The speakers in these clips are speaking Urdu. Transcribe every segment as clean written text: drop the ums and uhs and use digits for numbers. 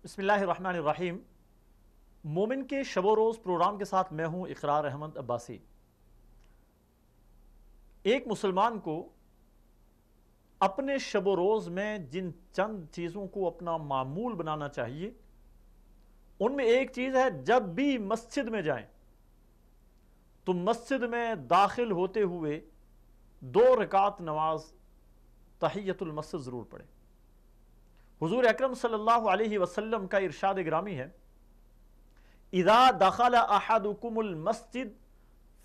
بسم اللہ الرحمن الرحیم۔ مومن کے شب و روز پروگرام کے ساتھ میں ہوں اقرار احمد عباسی۔ ایک مسلمان کو اپنے شب و روز میں جن چند چیزوں کو اپنا معمول بنانا چاہیے ان میں ایک چیز ہے، جب بھی مسجد میں جائیں تو مسجد میں داخل ہوتے ہوئے 2 رکعت نماز تحیۃ المسجد ضرور پڑھیں۔ حضور اکرم صلی اللہ علیہ وسلم کا ارشاد گرامی ہے، اذا دخل احدکم المسجد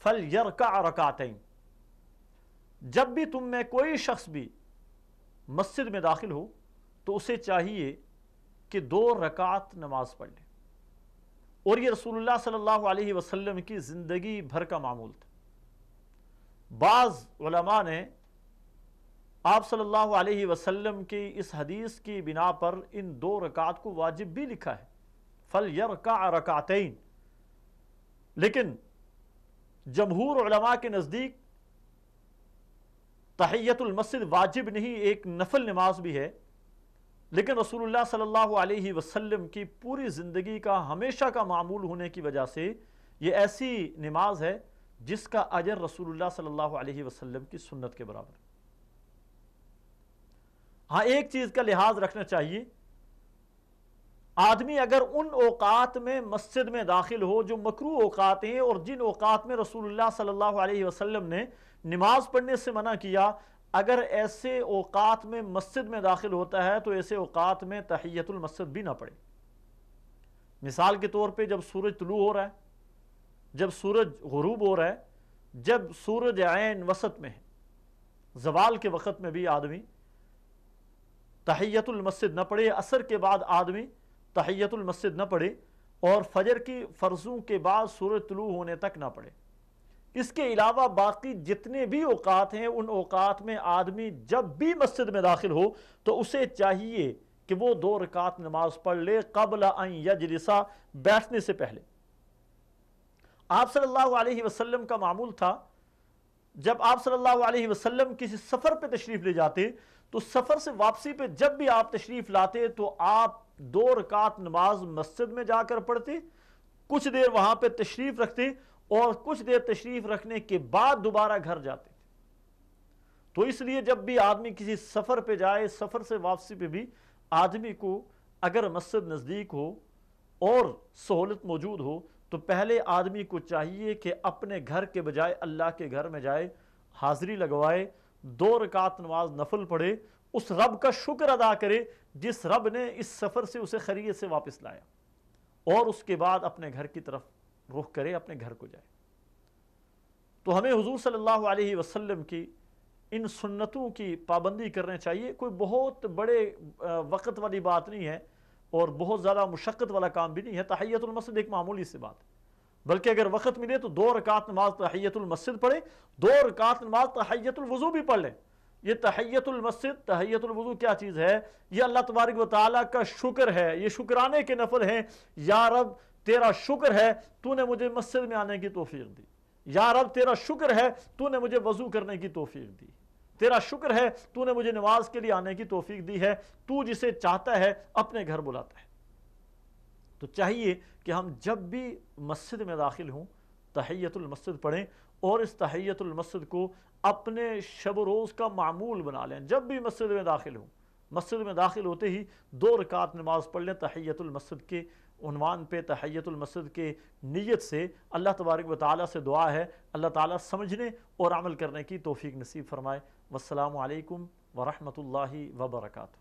فلیرکع رکعتین، جب بھی تم میں کوئی شخص بھی مسجد میں داخل ہو تو اسے چاہیے کہ 2 رکعت نماز پڑھ لے۔ اور یہ رسول اللہ صلی اللہ علیہ وسلم کی زندگی بھر کا معمول تھا۔ بعض علماء نے آپ صلی اللہ علیہ وسلم کی اس حدیث کی بنا پر ان 2 رکعت کو واجب بھی لکھا ہے، فَلْيَرْكَعْ رَكَعْتَيْن، لیکن جمہور علماء کے نزدیک تحیۃ المسجد واجب نہیں، ایک نفل نماز بھی ہے، لیکن رسول اللہ صلی اللہ علیہ وسلم کی پوری زندگی کا ہمیشہ کا معمول ہونے کی وجہ سے یہ ایسی نماز ہے جس کا اجر رسول اللہ صلی اللہ علیہ وسلم کی سنت کے برابر ہے۔ ہاں، ایک چیز کا لحاظ رکھنا چاہیے، آدمی اگر ان اوقات میں مسجد میں داخل ہو جو مکروہ اوقات ہیں اور جن اوقات میں رسول اللہ صلی اللہ علیہ وسلم نے نماز پڑھنے سے منع کیا، اگر ایسے اوقات میں مسجد میں داخل ہوتا ہے تو ایسے اوقات میں تحیۃ المسجد بھی نہ پڑھے۔ مثال کے طور پہ جب سورج طلوع ہو رہا ہے، جب سورج غروب ہو رہا ہے، جب سورج عین وسط میں ہے، زوال کے وقت میں بھی آدمی تحیۃ المسجد نہ پڑھے، عصر کے بعد آدمی تحیۃ المسجد نہ پڑھے، اور فجر کی فرضوں کے بعد سورج طلوع ہونے تک نہ پڑھے۔ اس کے علاوہ باقی جتنے بھی اوقات ہیں ان اوقات میں آدمی جب بھی مسجد میں داخل ہو تو اسے چاہیے کہ وہ 2 رکعت نماز پڑھ لے قبل ان یجلس، بیٹھنے سے پہلے۔ آپ صلی اللہ علیہ وسلم کا معمول تھا، جب آپ صلی اللہ علیہ وسلم کسی سفر پہ تشریف لے جاتے تو سفر سے واپسی پہ جب بھی آپ تشریف لاتے تو آپ 2 رکعت نماز مسجد میں جا کر پڑھتے، کچھ دیر وہاں پہ تشریف رکھتے اور کچھ دیر تشریف رکھنے کے بعد دوبارہ گھر جاتے تھے۔ تو اس لیے جب بھی آدمی کسی سفر پہ جائے، سفر سے واپسی پہ بھی آدمی کو اگر مسجد نزدیک ہو اور سہولت موجود ہو تو پہلے آدمی کو چاہیے کہ اپنے گھر کے بجائے اللہ کے گھر میں جائے، حاضری لگوائے، 2 رکعت نماز نفل پڑھے، اس رب کا شکر ادا کرے جس رب نے اس سفر سے اسے خیریت سے واپس لایا، اور اس کے بعد اپنے گھر کی طرف رخ کرے، اپنے گھر کو جائے۔ تو ہمیں حضور صلی اللہ علیہ وسلم کی ان سنتوں کی پابندی کرنے چاہیے۔ کوئی بہت بڑے وقت والی بات نہیں ہے اور بہت زیادہ مشقت والا کام بھی نہیں ہے، تحیۃ المسجد ایک معمولی سی بات ہے، بلکہ اگر وقت ملے تو 2 رکعت نماز تحیۃ المسجد پڑھے، 2 رکعت نماز تحیۃ الوضو بھی پڑھ لیں۔ یہ تحیۃ المسجد، تحیۃ الوضو کیا چیز ہے؟ یہ اللہ تبارک و تعالیٰ کا شکر ہے، یہ شکرانے کے نفل ہیں۔ یا رب تیرا شکر ہے تو نے مجھے مسجد میں آنے کی توفیق دی، یا رب تیرا شکر ہے تو نے مجھے وضو کرنے کی توفیق دی، تیرا شکر ہے تو نے مجھے نماز کے لیے آنے کی توفیق دی ہے، تو جسے چاہتا ہے اپنے گھر بلاتا ہے۔ تو چاہیے کہ ہم جب بھی مسجد میں داخل ہوں تحیۃ المسجد پڑھیں اور اس تحیۃ المسجد کو اپنے شب و روز کا معمول بنا لیں۔ جب بھی مسجد میں داخل ہوں، مسجد میں داخل ہوتے ہی 2 رکعت نماز پڑھ لیں تحیۃ المسجد کے عنوان پہ، تحیۃ المسجد کے نیت سے۔ اللہ تبارک و تعالیٰ سے دعا ہے اللہ تعالیٰ سمجھنے اور عمل کرنے کی توفیق نصیب فرمائے۔ والسلام علیکم ورحمۃ اللہ وبرکاتہ۔